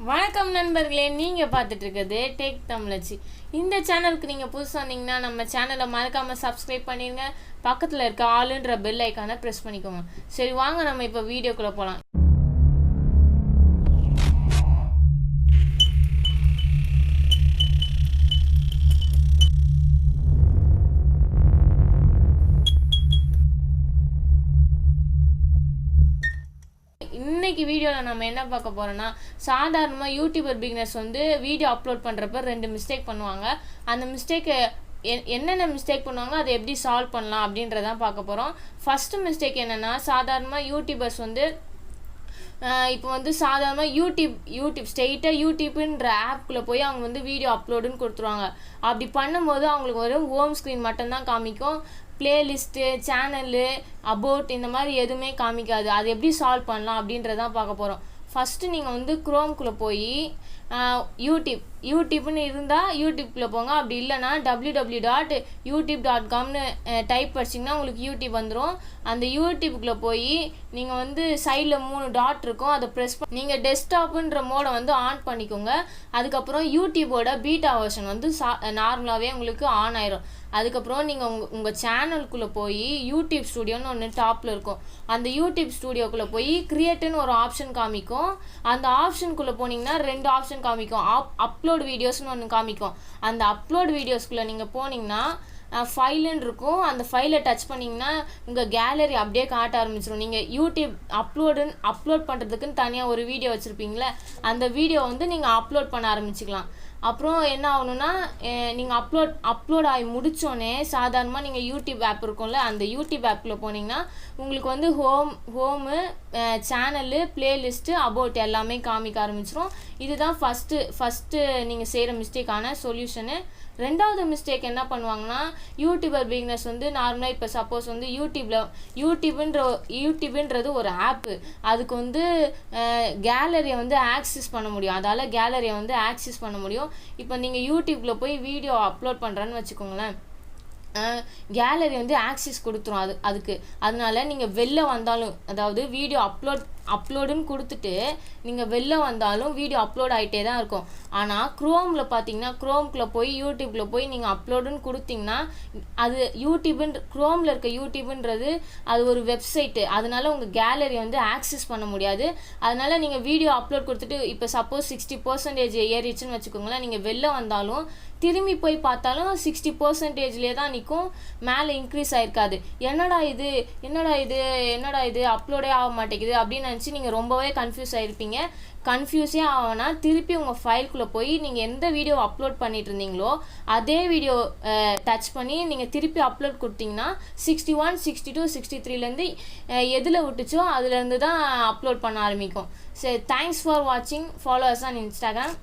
வணக்கம் நண்பர்களே, நீங்கள் பார்த்துட்டு இருக்கிறது டேக் தமிழச்சி. இந்த சேனலுக்கு நீங்கள் புதுசாக வந்தீங்கன்னா நம்ம சேனலை மறக்காமல் சப்ஸ்கிரைப் பண்ணிடுங்க. பக்கத்தில் இருக்க ஆளுன்ற பெல் ஐக்கானை ப்ரெஸ் பண்ணிக்கோங்க. சரி வாங்க நம்ம இப்போ வீடியோக்குள்ளே போகலாம். இன்னைக்கு வீடியோவில் நம்ம என்ன பார்க்க போகிறோன்னா, சாதாரணமாக யூடியூபர் பிகினர்ஸ் வந்து வீடியோ அப்லோட் பண்ணுறப்ப 2 மிஸ்டேக் பண்ணுவாங்க. அந்த மிஸ்டேக்கு என்னென்ன மிஸ்டேக் பண்ணுவாங்க, அதை எப்படி சால்வ் பண்ணலாம் அப்படின்றதான் பார்க்க போகிறோம். ஃபஸ்ட்டு மிஸ்டேக் என்னென்னா, சாதாரணமாக யூடியூபர்ஸ் வந்து இப்போ வந்து சாதாரணமாக யூடியூப் ஸ்ட்ரெயிட்டாக யூடியூப்ன்ற ஆப்குள்ளே போய் அவங்க வந்து வீடியோ அப்லோடுன்னு கொடுத்துருவாங்க. அப்படி பண்ணும்போது அவங்களுக்கு ஒரு ஹோம் ஸ்க்ரீன் மட்டும்தான் காமிக்கும். பிளேலிஸ்ட்டு, சேனலு, அபவுட் இந்த மாதிரி எதுவுமே காமிக்காது. அது எப்படி சால்வ் பண்ணலாம் அப்படின்றதான் பார்க்க போகிறோம். ஃபஸ்ட்டு நீங்கள் வந்து குரோம்குள்ளே போய் யூடியூப்னு இருந்தால் யூடியூப்குள்ளே போங்க. அப்படி இல்லைனா www.youtube.comனு டைப் படிச்சிங்கன்னா உங்களுக்கு யூடியூப் வந்துடும். அந்த யூடியூப்குள்ளே போய் நீங்கள் வந்து சைடில் 3 டாட் இருக்கும், அதை ப்ரெஸ் பண்ணி நீங்கள் டெஸ்க்டாப்புன்ற மோடை வந்து ஆன் பண்ணிக்கோங்க. அதுக்கப்புறம் யூடியூபோட பீட்டா வெர்ஷன் வந்து நார்மலாகவே உங்களுக்கு ஆன் ஆயிரும். அதுக்கப்புறம் நீங்கள் உங்கள் சேனலுக்குள்ளே போய் யூடியூப் ஸ்டூடியோன்னு ஒன்று டாப்பில் இருக்கும். அந்த யூடியூப் ஸ்டூடியோக்குள்ளே போய் கிரியேட்டுன்னு ஒரு ஆப்ஷன் காமிக்கும். அந்த ஆப்ஷனுக்குள்ளே போனீங்கன்னா 2 ஆப்ஷன் காமிக்கும். அப்லோட் வீடியோஸ்னு ஒன்று காமிக்கும். அந்த அப்லோட் வீடியோஸ்குள்ளே நீங்கள் போனீங்கன்னா ஃபைலுன்னு இருக்கும். அந்த ஃபைலை டச் பண்ணிங்கன்னா உங்கள் கேலரி அப்படியே காட்ட ஆரம்பிச்சிடும். நீங்கள் யூடியூப் அப்லோட் பண்ணுறதுக்குன்னு தனியாக ஒரு வீடியோ வச்சுருப்பீங்களே, அந்த வீடியோ வந்து நீங்கள் அப்லோட் பண்ண ஆரம்பிச்சிக்கலாம். அப்புறம் என்ன ஆகணுன்னா, நீங்கள் அப்லோட் ஆகி முடித்தோடனே சாதாரணமாக நீங்கள் யூடியூப் ஆப் இருக்கும்ல, அந்த யூடியூப் ஆப்பில் போனீங்கன்னா உங்களுக்கு வந்து ஹோமு, சேனலு, பிளேலிஸ்ட்டு, அபவுட் எல்லாமே காமிக்க ஆரம்பிச்சிடும். இதுதான் ஃபஸ்ட்டு நீங்கள் செய்கிற மிஸ்டேக்கான சொல்யூஷனு. 2வது மிஸ்டேக் என்ன பண்ணுவாங்கன்னா, யூடியூபர் பிகினர்ஸ் வந்து நார்மலாக இப்போ சப்போஸ் வந்து யூடியூப்ன்றது ஒரு ஆப்பு. அதுக்கு வந்து கேலரியை வந்து ஆக்சஸ் பண்ண முடியும். அதால் கேலரியை வந்து ஆக்சஸ் பண்ண முடியும். இப்போ நீங்கள் யூடியூப்பில் போய் வீடியோ அப்லோட் பண்ணுறேன்னு வச்சுக்கோங்களேன், கேலரி வந்து ஆக்சஸ் கொடுத்துரும் அதுக்கு. அதனால நீங்கள் வெளில வந்தாலும், அதாவது வீடியோ அப்லோடுன்னு கொடுத்துட்டு நீங்கள் வெளில வந்தாலும் வீடியோ அப்லோட் ஆகிட்டே தான் இருக்கும். ஆனால் குரோமில் பார்த்தீங்கன்னா, குரோம்குள்ளே போய் யூடியூப்பில் போய் நீங்கள் அப்லோடுன்னு கொடுத்தீங்கன்னா அது குரோமில் இருக்க யூடியூப்ன்றது அது ஒரு வெப்சைட்டு. அதனால உங்கள் கேலரி வந்து ஆக்சஸ் பண்ண முடியாது. அதனால் நீங்கள் வீடியோ அப்லோட் கொடுத்துட்டு இப்போ சப்போஸ் 60% ஏறிச்சுன்னு வச்சுக்கோங்களேன், நீங்கள் வெளில வந்தாலும் திரும்பி போய் பார்த்தாலும் 60%லேயே தான் நிற்கும், மேலே இன்க்ரீஸ் ஆகிருக்காது. என்னடா இது அப்லோடே ஆக மாட்டேங்குது அப்படின்னு நினச்சி நீங்கள் ரொம்பவே கன்ஃபியூஸ் ஆகிருப்பீங்க. கன்ஃபியூஸே ஆகனா திருப்பி உங்கள் ஃபைல்குள்ளே போய் நீங்கள் எந்த வீடியோ அப்லோட் பண்ணிட்டு இருந்தீங்களோ அதே வீடியோ டச் பண்ணி நீங்கள் திருப்பி அப்லோட் கொடுத்தீங்கன்னா 61, 62, 63லேருந்து எதில் விட்டுச்சோ அதுலேருந்து தான் அப்லோட் பண்ண ஆரம்பிக்கும். சரி, தேங்க்ஸ் ஃபார் வாட்சிங். Follow us on Instagram.